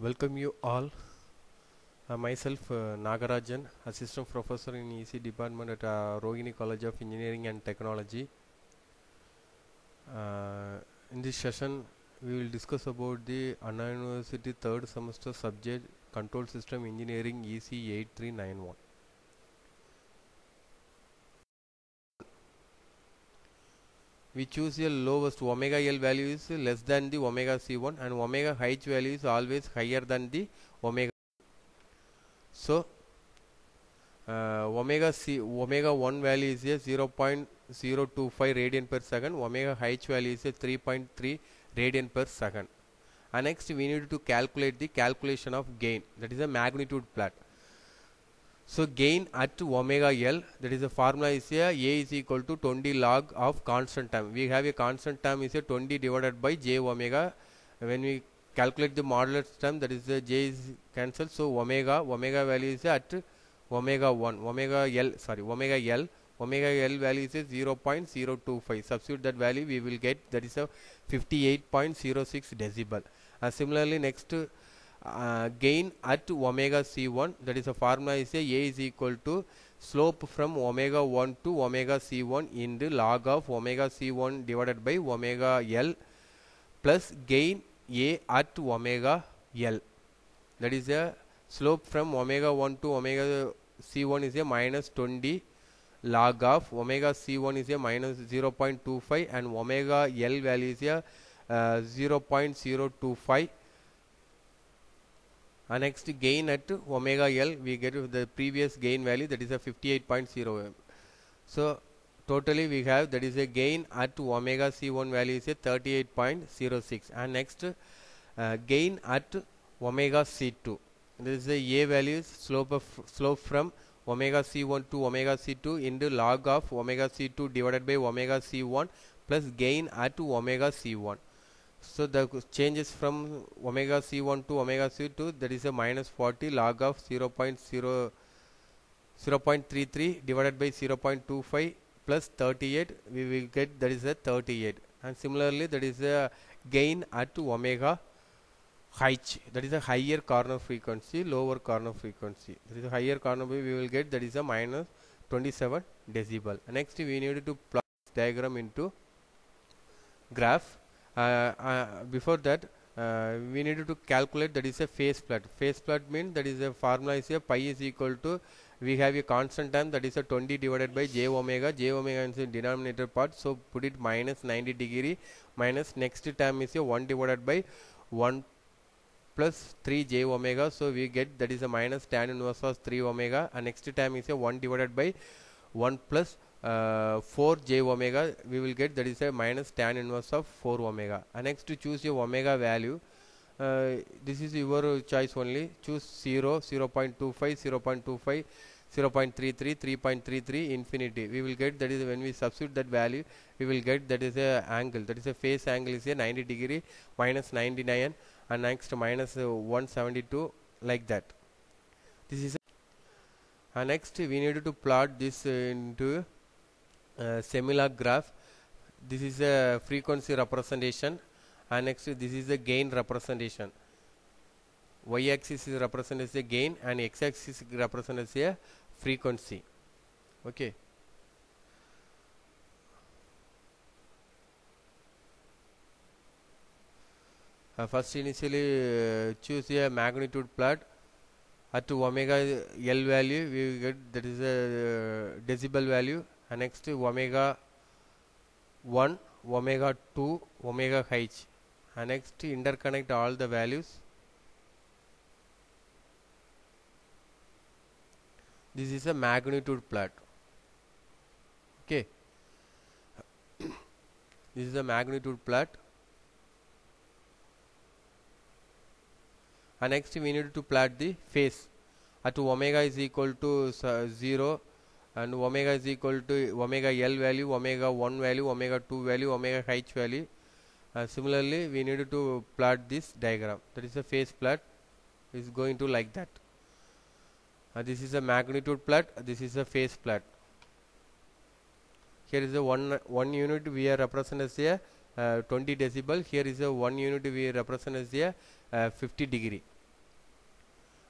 Welcome you all. Myself Nagarajan, Assistant Professor in EC Department at Rohini College of Engineering and Technology. In this session, we will discuss about the Anna University third semester subject Control System Engineering EC 8391. We choose a lowest omega L value is less than the omega C1 and omega H value is always higher than the omega. So omega 1 value is a 0.025 radian per second, omega H value is a 3.3 radian per second. And next we need to calculate the calculation of gain, that is a magnitude plot. So gain at omega L, that is a formula is a is equal to 20 log of constant term. We have a constant term is a 20 divided by j omega. When we calculate the modulus term, that is the j is cancelled, so omega value is at omega 1 omega L value is a 0.025. Substitute that value, we will get that is a 58.06 decibel. Similarly, next gain at omega C1, that is a formula is a is equal to slope from omega 1 to omega C1 in the log of omega C1 divided by omega L plus gain A at omega L, that is a slope from omega 1 to omega C1 is a minus 20 log of omega C1 is a minus 0.25 and omega L value is a 0.025. Next gain at omega L, we get the previous gain value, that is a 58.0. So totally we have that is a gain at omega C1 value is a 38.06. And next gain at omega C2, this is the A value, slope from omega C1 to omega C2 into log of omega C2 divided by omega C1 plus gain at omega C1. So the changes from omega C1 to omega C2, that is a minus 40 log of 0.33 divided by 0.25 plus 38, we will get that is a 38. And similarly, that is a gain at omega H, that is a higher corner frequency, lower corner frequency. That is a higher corner, we will get that is a minus 27 decibel. Next we need to plot this diagram into graph. Before that, we need to calculate that is a phase plot. Phase plot means that is a formula is a pi is equal to, we have a constant term that is a 20 divided by j omega is the denominator part, so put it minus 90 degree minus next term is a 1 divided by 1 plus 3 j omega, so we get that is a minus tan inverse of 3 omega, and next term is a 1 divided by 1 plus 4 j omega, we will get that is a minus tan inverse of 4 omega. And next to choose your omega value, this is your choice only, choose 0, 0.25, 0.25, 0.33, 3.33, infinity. We will get that is when we substitute that value, we will get that is a angle, that is a phase angle is a 90 degree minus 99 and next minus 172, like that. This is next we need to plot this into similar graph. This is a frequency representation, and next this is a gain representation. Y axis is represented as a gain and x axis represented as a frequency. Okay. First initially choose a magnitude plot. At omega L value we get that is a decibel value, and next omega 1, omega 2, omega H, and next interconnect all the values. This is a magnitude plot. Okay. This is a magnitude plot. And next we need to plot the phase. At omega is equal to 0 and omega is equal to omega L value, omega 1 value, omega 2 value, omega H value. Similarly, we need to plot this diagram. That is a phase plot, is going to like that. This is a magnitude plot, this is a phase plot. Here is a one unit we are represent as a 20 decibel. Here is a 1 unit we represent as a 50 degree.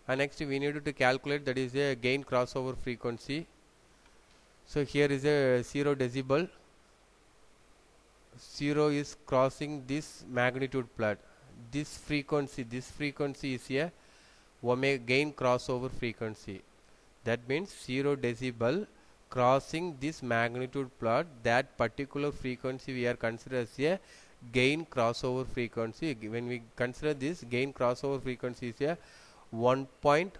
and next we need to calculate that is a gain crossover frequency. So here is a 0 decibel. 0 is crossing this magnitude plot. This frequency is a omega gain crossover frequency. That means 0 decibel crossing this magnitude plot, that particular frequency we are considered as a gain crossover frequency. When we consider this gain crossover frequency is a 1.1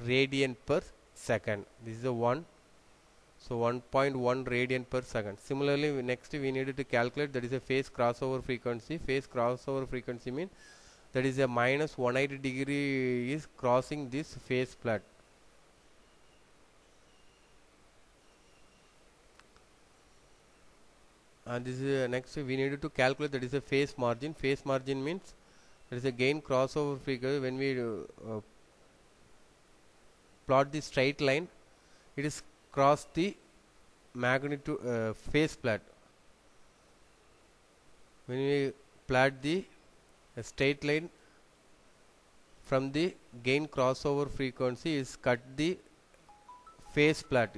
radian per second. This is a 1. So 1.1 radian per second. Similarly, next we needed to calculate that is a phase crossover frequency. Phase crossover frequency means that is a minus 180 degree is crossing this phase plot. And this is next we needed to calculate that is a phase margin. Phase margin means there is a gain crossover frequency. When we plot the straight line, it is cross the magnitude phase plot. When we plot the straight line from the gain crossover frequency, is cut the phase plot.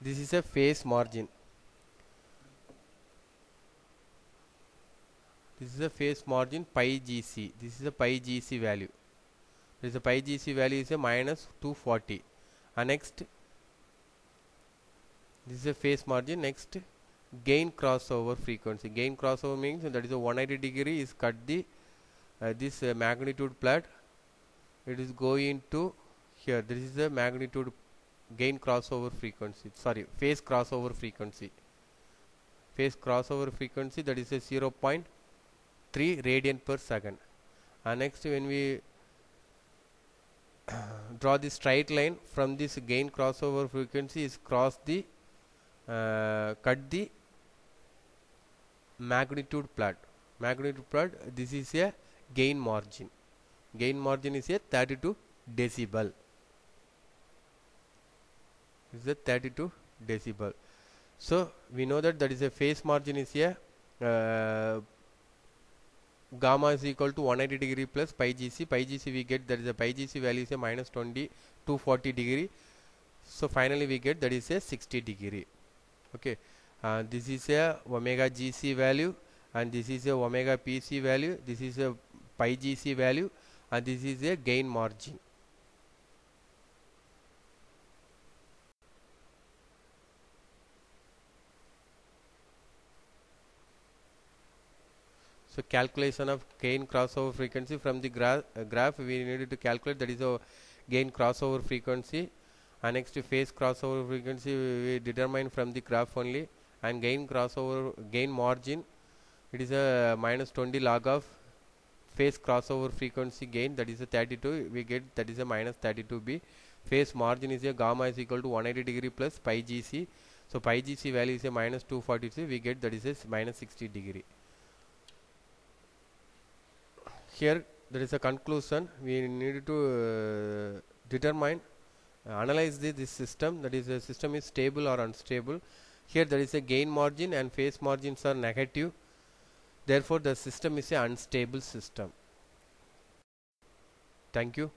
This is a phase margin. This is a phase margin pi gc. This is a pi gc value. This is a pi gc value is a minus 240. And next, this is a phase margin. Next, gain crossover frequency. Gain crossover means that is a 180 degree is cut the this magnitude plot. It is going to here. This is the magnitude gain crossover frequency. Sorry, phase crossover frequency. Phase crossover frequency, that is a 0.3 radian per second. And next, when we draw the straight line from this gain crossover frequency, is cross the cut the magnitude plot. This is a gain margin. Gain margin is a 32 decibel. This is a 32 decibel. So we know that is a phase margin is a gamma is equal to 180 degree plus pi gc. Pi gc we get that is a pi gc value is a minus 240 degree. So finally we get that is a 60 degree. Okay, this is a omega gc value, and this is a omega pc value. This is a pi gc value, and this is a gain margin. So calculation of gain crossover frequency from the graph we needed to calculate that is a gain crossover frequency, and next phase crossover frequency we determine from the graph only, and gain margin, it is a minus 20 log of phase crossover frequency gain, that is a 32, we get that is a minus 32b. Phase margin is a gamma is equal to 180 degree plus pi gc. So pi gc value is a minus 243, we get that is a minus 60 degree. Here there is a conclusion. We need to determine analyze this system, that is a system is stable or unstable. Here there is a gain margin and phase margins are negative, therefore the system is a unstable system. Thank you.